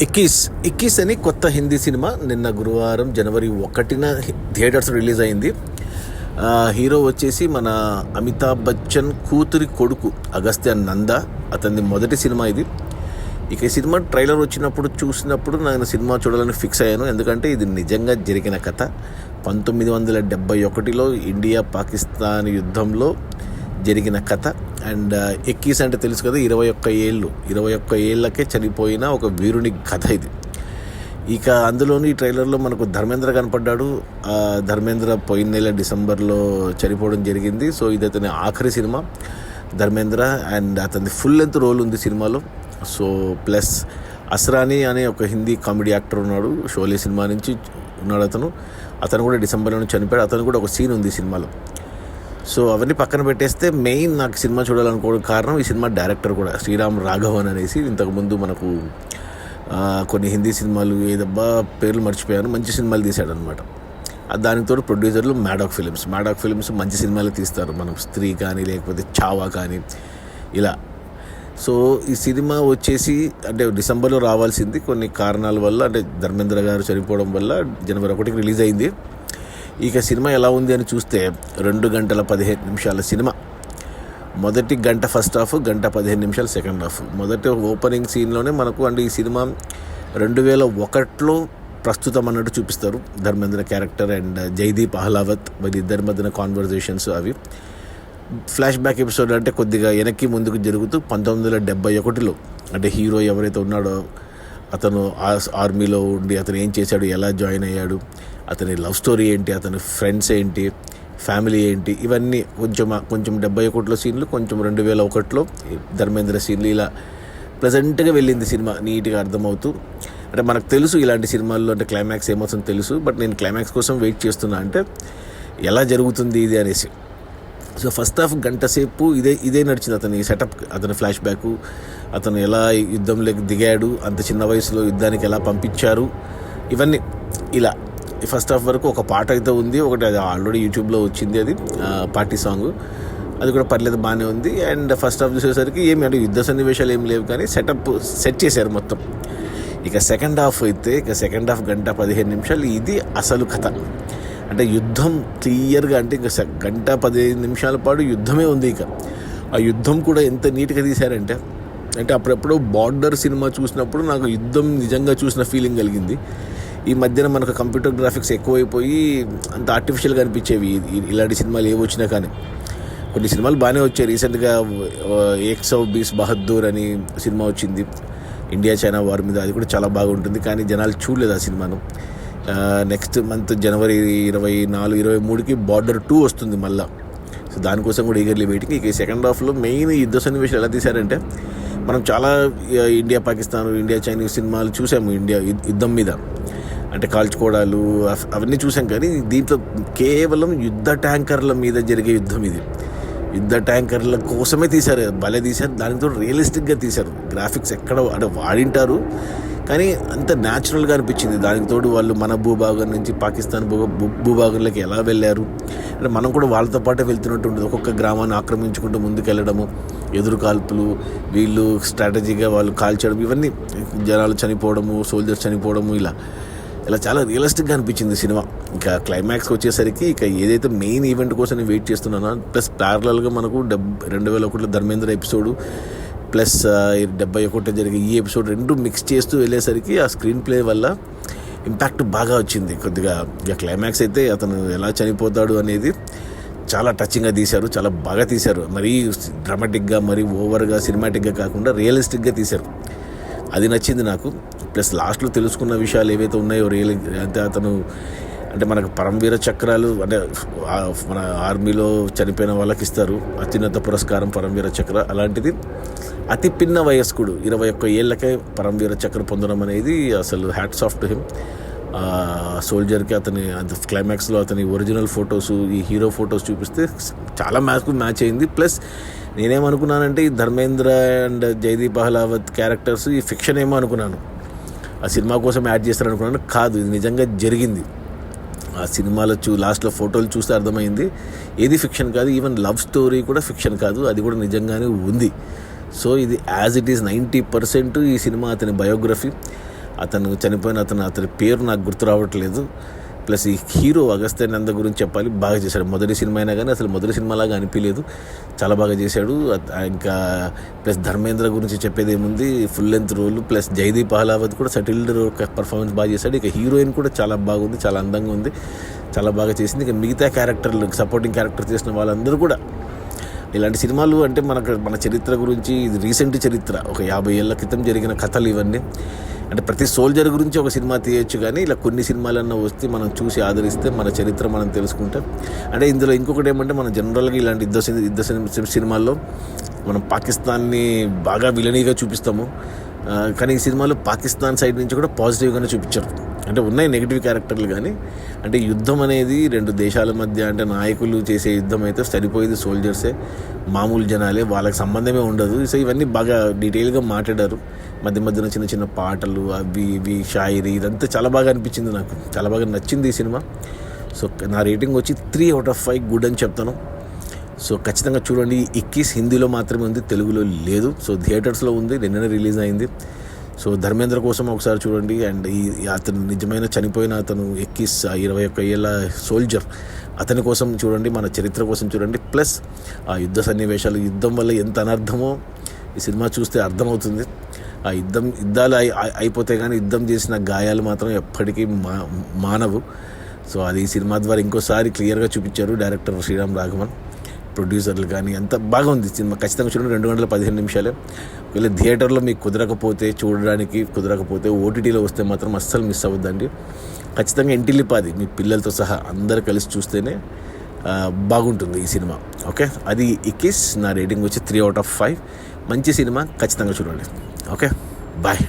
ఎక్కీస్ అని కొత్త హిందీ సినిమా నిన్న గురువారం జనవరి 1న థియేటర్స్ రిలీజ్ అయింది. హీరో వచ్చేసి మన అమితాబ్ బచ్చన్ కూతురి కొడుకు అగస్త్య నంద. అతని మొదటి సినిమా ఇది. ఇక ఈ సినిమా ట్రైలర్ చూసినప్పుడు నేను సినిమా చూడాలని ఫిక్స్ అయ్యాను. ఎందుకంటే ఇది నిజంగా జరిగిన కథ. 1971లో ఇండియా పాకిస్తాన్ యుద్ధంలో జరిగిన కథ. అండ్ ఎక్కీస్ అంటే తెలుసు కదా, 21 ఏళ్ళకే చనిపోయిన ఒక వీరుని కథ ఇది. ఇక అందులోని ఈ ట్రైలర్లో మనకు ధర్మేంద్ర కనపడ్డాడు. ధర్మేంద్ర పోయిన నెల డిసెంబర్లో చనిపోవడం జరిగింది. సో ఇది అతని ఆఖరి సినిమా ధర్మేంద్ర. అండ్ అతని ఫుల్ లెంత్ రోల్ ఉంది సినిమాలో. సో ప్లస్ అస్రానీ అనే ఒక హిందీ కామెడీ యాక్టర్ ఉన్నాడు, షోలే సినిమా నుంచి ఉన్నాడు. అతను కూడా డిసెంబర్లో చనిపోయాడు. అతను కూడా ఒక సీన్ ఉంది సినిమాలో. సో అవన్నీ పక్కన పెట్టేస్తే మెయిన్ నాకు సినిమా చూడాలనుకోవడం కారణం ఈ సినిమా డైరెక్టర్ కూడా శ్రీరామ్ రాఘవన్ అనేసి. ఇంతకుముందు మనకు కొన్ని హిందీ సినిమాలు ఏదబ్బా పేర్లు మర్చిపోయాను, మంచి సినిమాలు తీశాడనమాట. దానితో ప్రొడ్యూసర్లు మ్యాడాక్ ఫిలిమ్స్ మంచి సినిమాలు తీస్తారు. మనం స్త్రీ కానీ లేకపోతే చావా కానీ ఇలా. సో ఈ సినిమా వచ్చేసి అంటే డిసెంబర్లో రావాల్సింది కొన్ని కారణాల వల్ల, అంటే ధర్మేంద్ర గారు చనిపోవడం వల్ల జనవరి 1కి రిలీజ్ అయింది. ఇక సినిమా ఎలా ఉంది అని చూస్తే 2 గంటల 15 నిమిషాల సినిమా. మొదటి గంట ఫస్ట్ హాఫ్, గంట 15 నిమిషాలు సెకండ్ హాఫ్. మొదటి ఓపెనింగ్ సీన్లోనే మనకు అంటే ఈ సినిమా 2001లో ప్రస్తుతం అన్నట్టు చూపిస్తారు. ధర్మేంద్ర క్యారెక్టర్ అండ్ జైదీప్ అహ్లావత్ మరి ఇద్దరి మధ్యన కాన్వర్జేషన్స్ అవి. ఫ్లాష్ బ్యాక్ ఎపిసోడ్ అంటే కొద్దిగా వెనక్కి ముందుకు జరుగుతూ 1971లో అంటే హీరో ఎవరైతే ఉన్నాడో అతను ఆర్మీలో ఉండి అతను ఏం చేశాడు, ఎలా జాయిన్ అయ్యాడు, అతని లవ్ స్టోరీ ఏంటి, అతని ఫ్రెండ్స్ ఏంటి, ఫ్యామిలీ ఏంటి, ఇవన్నీ కొంచెం 71లో సీన్లు, కొంచెం 2001లో ధర్మేంద్ర సీన్లు, ఇలా ప్లెజెంట్గా వెళ్ళింది సినిమా. నీట్గా అర్థమవుతూ అంటే మనకు తెలుసు ఇలాంటి సినిమాల్లో అంటే క్లైమాక్స్ ఏమవుతుందో తెలుసు. బట్ నేను క్లైమాక్స్ కోసం వెయిట్ చేస్తున్నా, అంటే ఎలా జరుగుతుంది ఇది అనేసి. సో ఫస్ట్ హాఫ్ గంట సేపు ఇదే నడిచింది. అతని సెటప్, అతని ఫ్లాష్ బ్యాక్, అతను ఎలా యుద్ధంలోకి దిగాడు, అంత చిన్న వయసులో యుద్ధానికి ఎలా పంపించారు, ఇవన్నీ ఇలా. ఫస్ట్ హాఫ్ వరకు ఒక పాట అయితే ఉంది, ఒకటి అది ఆల్రెడీ యూట్యూబ్లో వచ్చింది, అది పార్టీ సాంగ్. అది కూడా పర్లేదు, బాగానే ఉంది. అండ్ ఫస్ట్ హాఫ్ చూసేసరికి ఏమి అంటే యుద్ధ సన్నివేశాలు ఏమి లేవు, కానీ సెట్ చేశారు మొత్తం. ఇక సెకండ్ హాఫ్ గంట 15 నిమిషాలు. ఇది అసలు కథ. అంటే యుద్ధం క్లియర్గా, అంటే ఇంకా గంట 15 నిమిషాల పాటు యుద్ధమే ఉంది. ఇక ఆ యుద్ధం కూడా ఎంత నీట్గా తీశారంటే, అంటే అప్పుడెప్పుడు బార్డర్ సినిమా చూసినప్పుడు నాకు యుద్ధం నిజంగా చూసిన ఫీలింగ్ కలిగింది. ఈ మధ్యన మనకు కంప్యూటర్ గ్రాఫిక్స్ ఎక్కువైపోయి అంత ఆర్టిఫిషియల్గా అనిపించేవి ఇలాంటి సినిమాలు ఏవి వచ్చినా. కానీ కొన్ని సినిమాలు బాగానే వచ్చాయి. రీసెంట్గా 120 బహదూర్ అని సినిమా వచ్చింది ఇండియా చైనా వార్ మీద. అది కూడా చాలా బాగుంటుంది, కానీ జనాలు చూడలేదు ఆ సినిమాను. నెక్స్ట్ మంత్ జనవరి 24, 23కి బార్డర్ 2 వస్తుంది మళ్ళీ. సో దానికోసం కూడా ఈగర్లీ వెయిటింగ్. ఇక సెకండ్ హాఫ్లో మెయిన్ యుద్ధ సన్నివేశాలు ఎలా తీశారంటే, మనం చాలా ఇండియా పాకిస్తాన్, ఇండియా చైనీస్ సినిమాలు చూసాము ఇండియా యుద్ధం మీద, అంటే కాల్చుకోవడాలు అవన్నీ చూసాం. కానీ దీంట్లో కేవలం యుద్ధ ట్యాంకర్ల మీద జరిగే యుద్ధం ఇది. యుద్ధ ట్యాంకర్ల కోసమే తీశారు, భలే తీశారు. దానితో రియలిస్టిక్గా తీశారు. గ్రాఫిక్స్ ఎక్కడ అంటే వాడింటారు, కానీ అంత న్యాచురల్గా అనిపించింది. దానికి తోడు వాళ్ళు మన భూభాగం నుంచి పాకిస్తాన్ భూభాగంలోకి ఎలా వెళ్ళారు అంటే మనం కూడా వాళ్ళతో పాటే వెళ్తున్నట్టు ఉంటుంది. ఒక్కొక్క గ్రామాన్ని ఆక్రమించుకుంటూ ముందుకెళ్ళడము, ఎదురు కాల్పులు, వీళ్ళు స్ట్రాటజీగా వాళ్ళు కాల్చడం, ఇవన్నీ జనాలు చనిపోవడము, సోల్జర్స్ చనిపోవడము, ఇలా చాలా రియలిస్టిక్గా అనిపించింది సినిమా. ఇంకా క్లైమాక్స్కి వచ్చేసరికి ఇక ఏదైతే మెయిన్ ఈవెంట్ కోసం నేను వెయిట్ చేస్తున్నానో, ప్లస్ ప్యారలల్గా మనకు 2001లో ధర్మేంద్ర ఎపిసోడు ప్లస్ 71 జరిగే ఈ ఎపిసోడ్ 2 మిక్స్ చేస్తూ వెళ్ళేసరికి ఆ స్క్రీన్ ప్లే వల్ల ఇంపాక్ట్ బాగా వచ్చింది కొద్దిగా. ఇక క్లైమాక్స్ అయితే అతను ఎలా చనిపోతాడు అనేది చాలా టచింగ్గా తీశారు, చాలా బాగా తీశారు. మరీ డ్రామాటిక్గా, మరీ ఓవర్గా సినిమాటిక్గా కాకుండా రియలిస్టిక్గా తీశారు. అది నచ్చింది నాకు. ప్లస్ లాస్ట్లో తెలుసుకున్న విషయాలు ఏవైతే ఉన్నాయో అంటే అతను అంటే మనకు పరమవీర చక్రాలు అంటే మన ఆర్మీలో చనిపోయిన వాళ్ళకి ఇస్తారు అత్యున్నత పురస్కారం పరమవీర చక్ర. అలాంటిది అతి పిన్న వయస్కుడు 21 ఏళ్ళకే పరమవీర చక్ర పొందడం అనేది అసలు హ్యాట్స్ ఆఫ్ టు హిమ్. సోల్జర్కి అతని క్లైమాక్స్లో అతని ఒరిజినల్ ఫొటోస్, ఈ హీరో ఫొటోస్ చూపిస్తే చాలా మ్యాచ్ అయింది. ప్లస్ నేనేమనుకున్నానంటే ఈ ధర్మేంద్ర అండ్ జైదీప్ అహ్లావత్ క్యారెక్టర్స్ ఈ ఫిక్షన్ ఏమో అనుకున్నాను, ఆ సినిమా కోసం యాడ్ చేస్తారనుకున్నాను. కాదు, ఇది నిజంగా జరిగింది. ఆ సినిమాలో లాస్ట్లో ఫోటోలు చూస్తే అర్థమైంది ఏది ఫిక్షన్ కాదు. ఈవెన్ లవ్ స్టోరీ కూడా ఫిక్షన్ కాదు, అది కూడా నిజంగానే ఉంది. సో ఇది యాజ్ ఇట్ ఈస్ 90% ఈ సినిమా అతని బయోగ్రఫీ. అతను చనిపోయిన అతని పేరు నాకు గుర్తు రావట్లేదు. ప్లస్ ఈ హీరో అగస్త్య నంద గురించి చెప్పాలి, బాగా చేశాడు. మొదటి సినిమా అయినా కానీ అసలు మొదటి సినిమాలాగా అనిపించలేదు, చాలా బాగా చేశాడు. ఇంకా ప్లస్ ధర్మేంద్ర గురించి చెప్పేది ఏముంది, full length role. Plus Jaideep Ahlawat కూడా సెటిల్డ్ పర్ఫార్మెన్స్ బాగా చేశాడు. ఇక హీరోయిన్ కూడా చాలా బాగుంది, చాలా అందంగా ఉంది, చాలా బాగా చేసింది. ఇక మిగతా క్యారెక్టర్లు, సపోర్టింగ్ క్యారెక్టర్ చేసిన వాళ్ళందరూ కూడా ఇలాంటి సినిమాలు అంటే మన చరిత్ర గురించి, ఇది రీసెంట్ చరిత్ర, ఒక 50 ఏళ్ల క్రితం జరిగిన కథలు ఇవన్నీ. అంటే ప్రతి సోల్జర్ గురించి ఒక సినిమా తీయచ్చు, కానీ ఇలా కొన్ని సినిమాలన్నా వస్తే మనం చూసి ఆదరిస్తే మన చరిత్ర మనం తెలుసుకుంటాం. అంటే ఇందులో ఇంకొకటి ఏమంటే, మనం జనరల్గా ఇలాంటి యుద్ధ సినిమాల్లో మనం పాకిస్తాన్ని బాగా విలనీగా చూపిస్తాము, కానీ ఈ సినిమాలో పాకిస్తాన్ సైడ్ నుంచి కూడా పాజిటివ్గానే చూపించారు. అంటే ఉన్నాయి నెగిటివ్ క్యారెక్టర్లు, కానీ అంటే యుద్ధం అనేది 2 దేశాల మధ్య, అంటే నాయకులు చేసే యుద్ధం అయితే సరిపోయేది సోల్జర్సే, మామూలు జనాలే, వాళ్ళకి సంబంధమే ఉండదు. సో ఇవన్నీ బాగా డీటెయిల్గా మాట్లాడారు. మధ్యన చిన్న చిన్న పాటలు, అవి ఇవి షాయిరీ, ఇదంతా చాలా బాగా అనిపించింది, నాకు చాలా బాగా నచ్చింది ఈ సినిమా. సో నా రేటింగ్ వచ్చి 3/5 గుడ్ అని చెప్తాను. సో ఖచ్చితంగా చూడండి. 21 హిందీలో మాత్రమే ఉంది, తెలుగులో లేదు. సో థియేటర్స్లో ఉంది, నిన్ననే రిలీజ్ అయింది. సో ధర్మేంద్ర కోసం ఒకసారి చూడండి. అండ్ అతను నిజమైన చనిపోయిన అతను 21 ఏళ్ళ సోల్జర్, అతని కోసం చూడండి, మన చరిత్ర కోసం చూడండి. ప్లస్ ఆ యుద్ధ సన్నివేశాలు, యుద్ధం వల్ల ఎంత అనర్థమో ఈ సినిమా చూస్తే అర్థమవుతుంది. ఆ యుద్ధాలు అయిపోతే కానీ యుద్ధం చేసిన గాయాలు మాత్రం ఎప్పటికీ మానవు. సో అది ఈ సినిమా ద్వారా ఇంకోసారి క్లియర్గా చూపించారు డైరెక్టర్ శ్రీరామ్ రాఘవన్, ప్రొడ్యూసర్లు కానీ. అంత బాగా ఉంది సినిమా, ఖచ్చితంగా చూడండి. 2 గంటల 15 నిమిషాలే. ఒకవేళ థియేటర్లో మీకు కుదరకపోతే ఓటీటీలో వస్తే మాత్రం అస్సలు మిస్ అవ్వద్దండి. ఖచ్చితంగా ఇంటిల్లిపాది మీ పిల్లలతో సహా అందరు కలిసి చూస్తేనే బాగుంటుంది ఈ సినిమా. ఓకే, అది 21. నా రేటింగ్ వచ్చి 3/5. మంచి సినిమా, ఖచ్చితంగా చూడండి. Okay, bye.